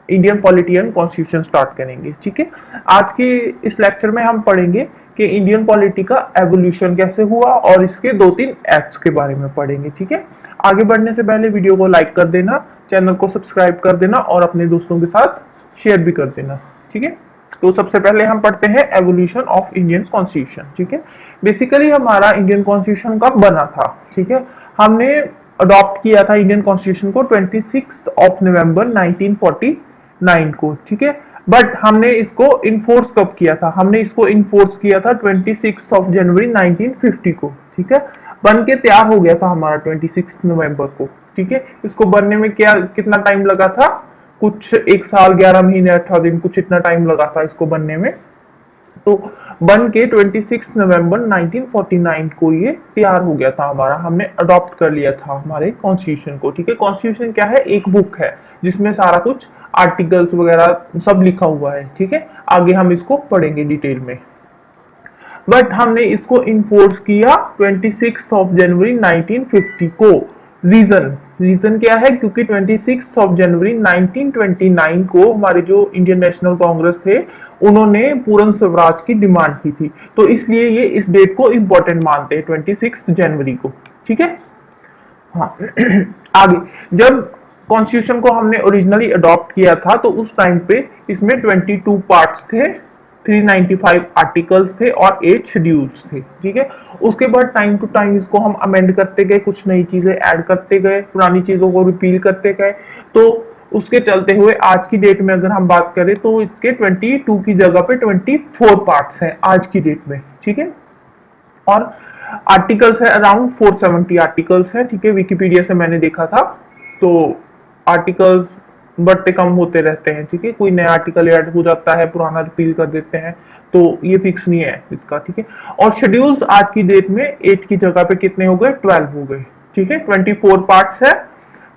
Indian polity and constitution start करेंगे। ठीक है, आज के इस लेक्चर में हम पढ़ेंगे कि इंडियन पॉलिटी का एवोल्यूशन कैसे हुआ और इसके 2-3 एक्ट्स के बारे में पढ़ेंगे। ठीक है, आगे बढ़ने से पहले वीडियो को लाइक कर देना, चैनल को सब्सक्राइब कर देना और अपने दोस्तों के साथ शेयर भी कर देना। ठीक है, तो सबसे पहले हम पढ़ते हैं एवोल्यूशन ऑफ इंडियन कॉन्स्टिट्यूशन। ठीक है, बेसिकली हमारा इंडियन कॉन्स्टिट्यूशन कब बना था? ठीक है, हमने अडॉप्ट किया था इंडियन कॉन्स्टिट्यूशन को 26 नवंबर 1949 को। ठीक है, बट हमने इसको इन्फोर्स कब किया था? हमने इसको इन्फोर्स किया था 26 जनवरी 1950 को। ठीक है, बन के तैयार हो गया था हमारा 26 नवंबर को। ठीक है, इसको बनने में क्या कितना टाइम लगा था? कुछ 1 साल 11 महीने 18 दिन, कुछ इतना टाइम लगा था इसको बनने में। तो बन के 26 नवंबर 1949 को ये तैयार हो गया था हमारा, हमने अडॉप्ट कर लिया था हमारे कॉन्स्टिट्यूशन को। ठीक है, कॉन्स्टिट्यूशन क्या है? एक बुक है जिसमें सारा कुछ आर्टिकल्स वगैरह सब लिखा हुआ है। ठीक है, आगे हम इसको पढ़ेंगे डिटेल में। बट हमने इसको इन्फोर्स किया 26 जनवरी 1950 को। रीजन क्या है? क्योंकि 26 जनवरी 1929 को हमारे जो इंडियन नेशनल कांग्रेस थे उन्होंने पूर्ण स्वराज की डिमांड की थी, तो इसलिए ये इस डेट को इंपॉर्टेंट मानते हैं 26 जनवरी को। ठीक है, हाँ आगे जब कॉन्स्टिट्यूशन को हमने ओरिजिनली अडॉप्ट किया था तो उस टाइम पे इसमें 22 पार्ट्स थे, 395 आर्टिकल्स थे और 8 शेड्यूल्स थे। ठीक है, उसके बाद टाइम टू टाइम इसको हम अमेंड करते गए, कुछ नई चीजें ऐड करते गए, पुरानी चीजों को रिपील करते गए। तो उसके चलते हुए आज की डेट में अगर हम बात करें तो इसके 22 की जगह पे 24 पार्ट्स हैं आज की डेट में। ठीक है, और आर्टिकल्स है अराउंड 470 आर्टिकल्स है। ठीक है, विकिपीडिया से मैंने देखा था, तो आर्टिकल्स बढ़ते कम होते रहते हैं। ठीक है, कोई नया आर्टिकल ऐड हो जाता है, पुराना रिपील कर देते हैं, तो ये फिक्स नहीं है इसका। ठीक है, और शेड्यूल्स आज की डेट में 8 की जगह पे कितने हो गए? 12 हो गए। ठीक है, 24 पार्ट्स है,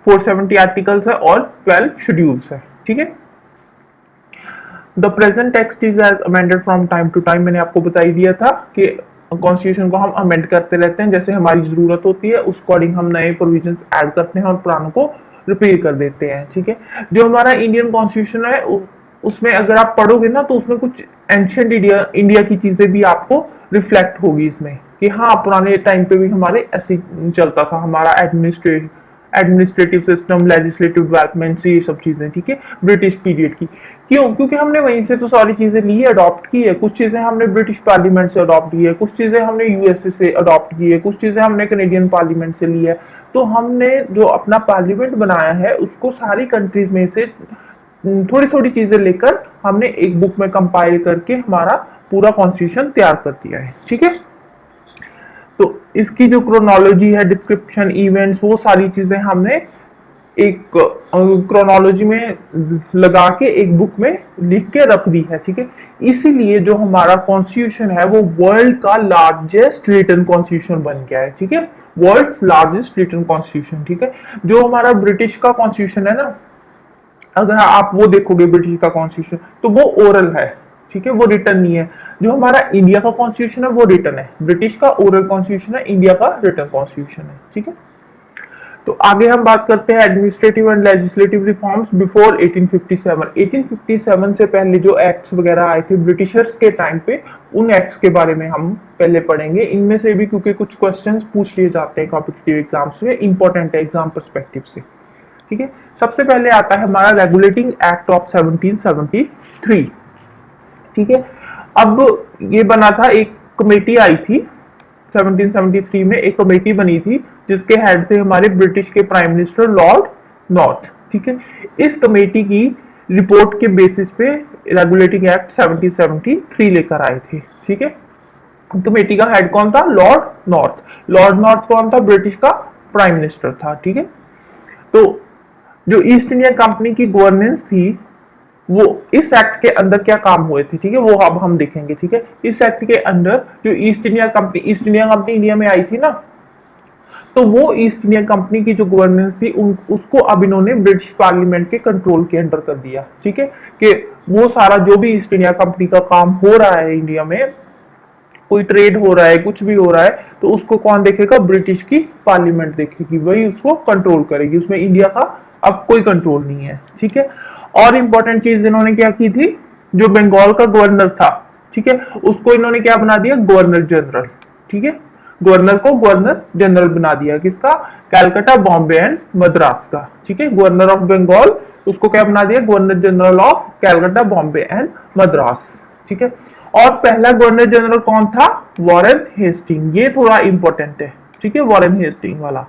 470 आर्टिकल्स है और 12 शेड्यूल्स है। ठीक है, the present text is as amended from time to time. मैंने आपको बता ही दिया था कि कॉन्स्टिट्यूशन को हम अमेंड करते रहते हैं, जैसे हमारी जरूरत होती है उस अकॉर्डिंग हम नए प्रोविजंस ऐड करते हैं और पुरानों को रिपील कर देते हैं। ठीक है, जो हमारा इंडियन कॉन्स्टिट्यूशन है उसमें अगर आप पढ़ोगे ना तो उसमें कुछ एंशिएंट इंडिया की चीजें भी आपको रिफ्लेक्ट होगी इसमें, कि हाँ पुराने टाइम पे भी हमारे ऐसे चलता था हमारा एडमिनिस्ट्रेटिव सिस्टम, लेजिस्लेटिव डेवलपमेंट, ये सब चीजें। ठीक है, ब्रिटिश पीरियड की। क्यों? क्योंकि हमने वहीं से तो सारी चीजें ली है, अडॉप्ट की है। कुछ चीजें हमने ब्रिटिश पार्लियामेंट से अडॉप्ट की है, कुछ चीजें हमने यूएसए से अडॉप्ट की है, कुछ चीजें हमने कनेडियन पार्लियामेंट से ली है। तो हमने जो अपना पार्लियामेंट बनाया है उसको सारी कंट्रीज में से थोड़ी थोड़ी चीजें लेकर हमने एक बुक में कंपाइल करके हमारा पूरा कॉन्स्टिट्यूशन तैयार कर दिया है। ठीक है, तो इसकी जो क्रोनोलॉजी है, डिस्क्रिप्शन, इवेंट्स, वो सारी चीजें हमने एक क्रोनोलॉजी में लगा के एक बुक में लिख के रख दी है। ठीक है, इसीलिए जो हमारा कॉन्स्टिट्यूशन है वो वर्ल्ड का लार्जेस्ट रिटन कॉन्स्टिट्यूशन बन गया है। ठीक है, वर्ल्ड्स लार्जेस्ट रिटन कॉन्स्टिट्यूशन। ठीक है, जो हमारा ब्रिटिश का कॉन्स्टिट्यूशन है ना, अगर आप वो देखोगे ब्रिटिश का कॉन्स्टिट्यूशन तो वो ओरल है। ठीक है, वो रिटन नहीं है। जो हमारा इंडिया का कॉन्स्टिट्यूशन है वो रिटन है। ब्रिटिश का ओरल कॉन्स्टिट्यूशन है, इंडिया का रिटन कॉन्स्टिट्यूशन है। ठीक है, तो आगे हम बात करते हैं administrative and legislative reforms before 1857। 1857 से पहले जो एक्ट्स वगैरह आए थे ब्रिटिशर्स के टाइम पे, उन एक्ट्स के बारे में हम पहले पढ़ेंगे। इनमें से भी क्योंकि कुछ क्वेश्चंस पूछ लिए जाते हैं कॉम्पिटिटिव एग्जाम्स में, इंपॉर्टेंट है एग्जाम पर्सपेक्टिव से। ठीक है, सबसे पहले आता है हमारा रेगुलेटिंग एक्ट ऑफ 1773। ठीक है, अब ये बना था, एक कमेटी आई थी 1773 में, एक कमेटी बनी थी जिसके हेड थे हमारे ब्रिटिश के प्राइम मिनिस्टर लॉर्ड नॉर्थ। ठीक है, इस कमेटी की रिपोर्ट के बेसिस पे रेगुलेटिंग एक्ट 1773 लेकर आए थे। ठीक है, कमेटी का हेड कौन था? Lord north. लॉर्ड नॉर्थ कौन था? ब्रिटिश का प्राइम मिनिस्टर था। ठीक है, तो जो ईस्ट इंडिया कंपनी की गवर्नेंस थी वो इस एक्ट के अंदर क्या काम हुए थे? ठीक है, वो अब हम देखेंगे। ठीक है, इस एक्ट के अंदर जो ईस्ट इंडिया कंपनी इंडिया में आई थी ना, तो वो ईस्ट इंडिया कंपनी की जो गवर्नेंस थी उसको अब इन्होंने ब्रिटिश पार्लियामेंट के कंट्रोल के अंडर कर दिया। ठीक है, कि वो सारा जो भी ईस्ट इंडिया कंपनी का काम हो रहा है इंडिया में, कोई ट्रेड हो रहा है, कुछ भी हो रहा है, तो उसको कौन देखेगा? ब्रिटिश की पार्लियामेंट देखेगी, वही उसको कंट्रोल करेगी। उसमें इंडिया का अब कोई कंट्रोल नहीं है। ठीक है, और इंपॉर्टेंट चीज इन्होंने क्या की थी, जो बंगाल का गवर्नर था, ठीक है, उसको इन्होंने क्या बना दिया, गवर्नर जनरल। ठीक है, गवर्नर को गवर्नर जनरल बना दिया, किसका, कैलकाटा, बॉम्बे एंड मद्रास का। ठीक है, गवर्नर ऑफ बंगाल, उसको क्या बना दिया, governor general of Calcutta, Bombay and Madras. ठीक है, और पहला गवर्नर जनरल कौन था, वॉरेन हेस्टिंग। ये थोड़ा इंपॉर्टेंट है। ठीक है, वॉरेन हेस्टिंग वाला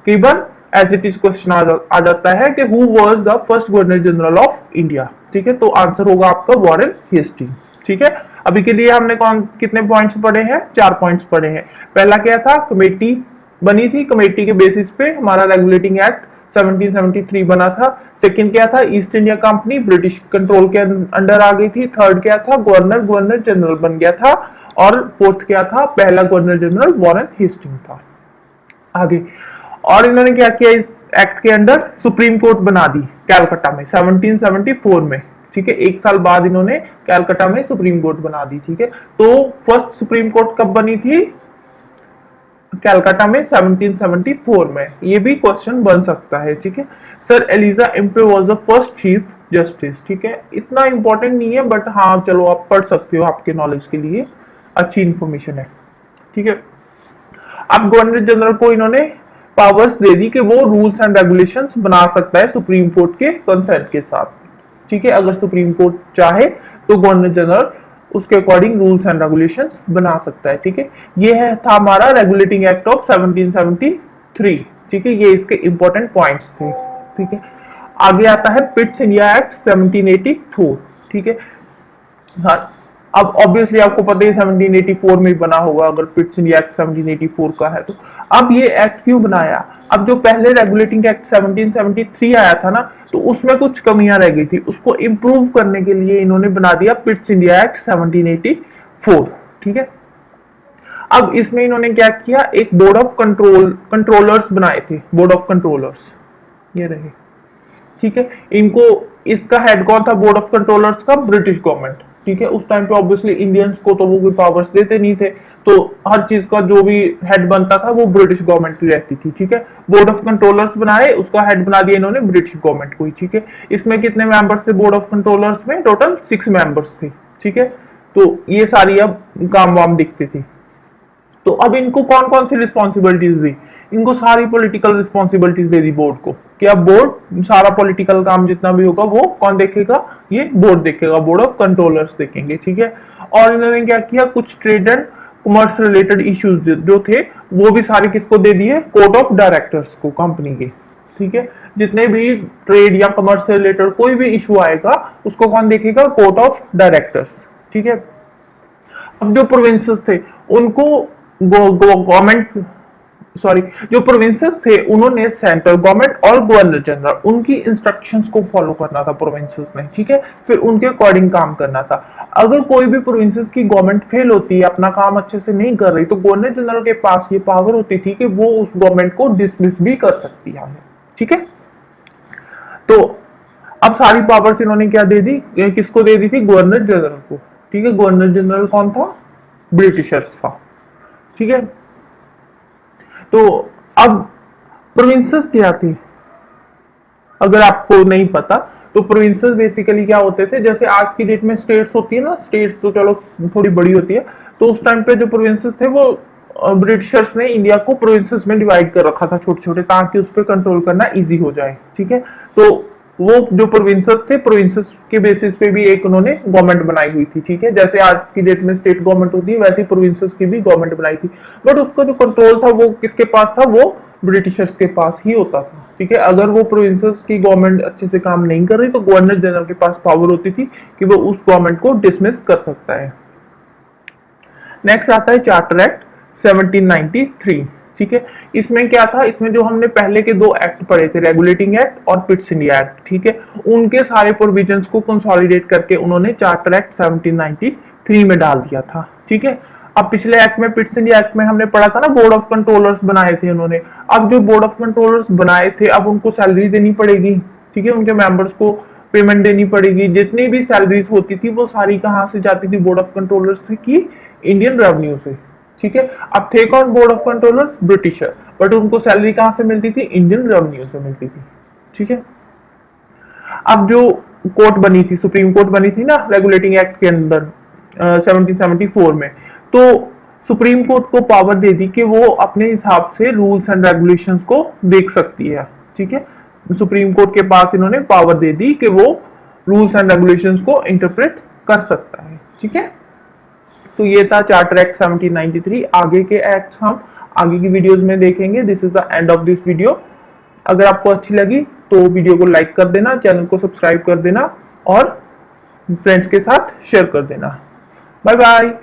कई बार एज इट इज क्वेश्चन आ जाता है कि who was the first governor general of India. ठीक है, तो आंसर होगा आपका वॉरेन हेस्टिंग। ठीक है, अभी के लिए हमने कौन कितने पॉइंट्स पढ़े हैं, 4 पॉइंट्स पढ़े हैं। पहला क्या था, कमेटी बनी थी, कमेटी के बेसिस पे हमारा रेगुलेटिंग एक्ट 1773 बना था। सेकंड क्या था, east India company British control के अंडर आ गई थी। थर्ड क्या था, गवर्नर जनरल बन गया था। और फोर्थ क्या था, पहला गवर्नर जनरल वॉरेन हेस्टिंग था। आगे और इन्होंने क्या किया, इस एक्ट के अंडर सुप्रीम कोर्ट बना दी कैलकाटा में 1774 में। ठीक है, एक साल बाद इन्होंने कैलकाटा में सुप्रीम कोर्ट बना दी। ठीक है, तो फर्स्ट सुप्रीम कोर्ट कब बनी थी, कैलकाटा में 1774 में। ये भी क्वेश्चन बन सकता है। ठीक है, sir Elijah Impey was the first chief justice. ठीक है, इतना इंपॉर्टेंट नहीं है, बट हाँ चलो आप पढ़ सकते हो, आपके नॉलेज के लिए अच्छी इंफॉर्मेशन है। ठीक है, अब गवर्नर जनरल को इन्होंने पावर्स दे दी कि वो रूल्स एंड रेगुलेशंस बना सकता है सुप्रीम कोर्ट के कंसेंट के साथ। ठीक है, अगर सुप्रीम कोर्ट चाहे तो गवर्नर जनरल उसके अकॉर्डिंग रूल्स एंड रेगुलेशंस बना सकता है। ठीक है, ये है था हमारा रेगुलेटिंग एक्ट ऑफ 1773। ठीक है, ये इसके इंपॉर्टेंट पॉइंट्स थे। ठीक है, आगे आता है पिट्स इंडिया एक्ट 1784। ठीक है, हाँ, अब ऑब्वियसली आपको पता है 1784 में बना होगा, अगर पिट्स इंडिया एक्ट 1784 का है तो। अब ये एक्ट क्यों बनाया, अब जो पहले रेगुलेटिंग एक्ट 1773 आया था ना, तो उसमें कुछ कमियां रह गई थी, उसको इंप्रूव करने के लिए इन्होंने बना दिया पिट्स इंडिया एक्ट 1784। ठीक है, अब इसमें इन्होंने क्या किया, एक बोर्ड ऑफ कंट्रोलर्स बनाए थे, बोर्ड ऑफ कंट्रोलर्स ये रहे। ठीक है, इनको इसका हेड कौन था, बोर्ड ऑफ कंट्रोलर्स का, ब्रिटिश गवर्नमेंट। ठीक है, उस टाइम पे ऑब्वियसली इंडियंस को तो वो कोई पावर्स देते नहीं थे, तो हर चीज का जो भी हेड बनता था वो ब्रिटिश गवर्नमेंट की रहती थी। ठीक है, बोर्ड ऑफ कंट्रोलर्स बनाए, उसका हेड बना दिया इन्होंने ब्रिटिश गवर्नमेंट को ही। ठीक है, इसमें कितने मेंबर्स थे बोर्ड ऑफ कंट्रोलर्स में, टोटल 6 मेंबर्स थे। ठीक है, तो ये सारी अब काम वाम दिखती थी। तो अब इनको कौन कौन सी रिस्पॉन्सिबिलिटीज दी, इनको सारी पॉलिटिकल रिस्पॉन्सिबिलिटीज दे दी बोर्ड को, कि अब बोर्ड सारा पॉलिटिकल काम जितना भी होगा वो कौन देखेगा, ये बोर्ड देखेगा, बोर्ड ऑफ कंट्रोलर्स देखेंगे। ठीक है, और इन्होंने क्या किया, कुछ trade and commerce related issues जो थे वो भी सारे किसको दे दिए, कोर्ट ऑफ डायरेक्टर्स को, कंपनी के। ठीक है, जितने भी ट्रेड या कॉमर्स से रिलेटेड कोई भी इशू आएगा उसको कौन देखेगा, कोर्ट ऑफ डायरेक्टर्स। ठीक है, अब जो प्रोविंसेस थे उनको गवर्नमेंट जो प्रोविंसेस थे उन्होंने सेंट्रल गवर्नमेंट और गवर्नर जनरल उनकी इंस्ट्रक्शंस को फॉलो करना था प्रोविंसेस ने। ठीक है, फिर उनके अकॉर्डिंग काम करना था। अगर कोई भी प्रोविंसेस की गवर्नमेंट फेल होती है, अपना काम अच्छे से नहीं कर रही, तो गवर्नर जनरल के पास ये पावर होती थी कि वो उस गवर्नमेंट को डिसमिस भी कर सकती है। ठीक है, तो अब सारी पावर्स इन्होंने क्या दे दी, किसको दे दी थी, गवर्नर जनरल को। ठीक है, गवर्नर जनरल कौन था, ब्रिटिशर्स था। ठीक है, तो अब प्रोविंसेस क्या थी, अगर आपको नहीं पता तो प्रोविंसेस बेसिकली क्या होते थे, जैसे आज की डेट में स्टेट्स होती है ना, स्टेट्स तो चलो थोड़ी बड़ी होती है, तो उस टाइम पे जो प्रोविंसेस थे वो ब्रिटिशर्स ने इंडिया को प्रोविंसेस में डिवाइड कर रखा था छोटे छोटे, ताकि उस पर कंट्रोल करना इजी हो जाए। ठीक है, तो वो जो प्रोविंसेस थे, प्रोविंसेस के बेसिस पे भी एक उन्होंने गवर्नमेंट बनाई हुई थी। ठीक है, जैसे आज की डेट में स्टेट गवर्नमेंट होती है, वैसे प्रोविंसेस की भी गवर्नमेंट बनाई थी, बट उसका जो कंट्रोल था वो किसके पास था, वो ब्रिटिशर्स के पास ही होता था। ठीक है, अगर वो प्रोविंसेस की गवर्नमेंट अच्छे से काम नहीं कर रही तो गवर्नर जनरल के पास पावर होती थी कि वो उस गवर्नमेंट को डिसमिस कर सकता है। नेक्स्ट आता है चार्टर एक्ट 1793। ठीक है, इसमें क्या था, इसमें जो हमने पहले के 2 एक्ट पढ़े थे, रेगुलेटिंग एक्ट और पिट्स इंडिया एक्ट, ठीक है, उनके सारे प्रोविजंस को कंसोलिडेट करके उन्होंने चार्टर एक्ट 1793 में डाल दिया था। ठीक है, अब पिछले एक्ट में, पिट्स इंडिया एक्ट में हमने पढ़ा था ना, बोर्ड ऑफ कंट्रोलर्स बनाए थे उन्होंने। अब जो बोर्ड ऑफ कंट्रोलर्स बनाए थे, अब उनको सैलरी देनी पड़ेगी। ठीक है, उनके मेंबर्स को पेमेंट देनी पड़ेगी। जितनी भी सैलरीज होती थी वो सारी कहां से जाती थी, बोर्ड ऑफ कंट्रोलर्स से, की इंडियन रेवेन्यू से। ठीक है, अब थे कौन board of controller, britisher, but उनको सैलरी कहां से मिलती थी, इंडियन रेवेन्यू से मिलती थी। ठीक है, अब जो कोर्ट बनी थी, सुप्रीम कोर्ट बनी थी ना रेगुलेटिंग एक्ट के अंदर 1774 में, तो सुप्रीम कोर्ट को पावर दे दी कि वो अपने हिसाब से रूल्स एंड रेगुलेशंस को देख सकती है। ठीक है, सुप्रीम कोर्ट के पास इन्होंने पावर दे दी कि वो रूल्स एंड रेगुलेशंस को इंटरप्रेट कर सकता है। ठीक है, तो ये था चार्टर एक्ट 1793। आगे के एक्ट्स हम आगे की वीडियोस में देखेंगे। This is the end of this video. अगर आपको अच्छी लगी तो वीडियो को लाइक कर देना, चैनल को सब्सक्राइब कर देना और फ्रेंड्स के साथ शेयर कर देना। Bye bye.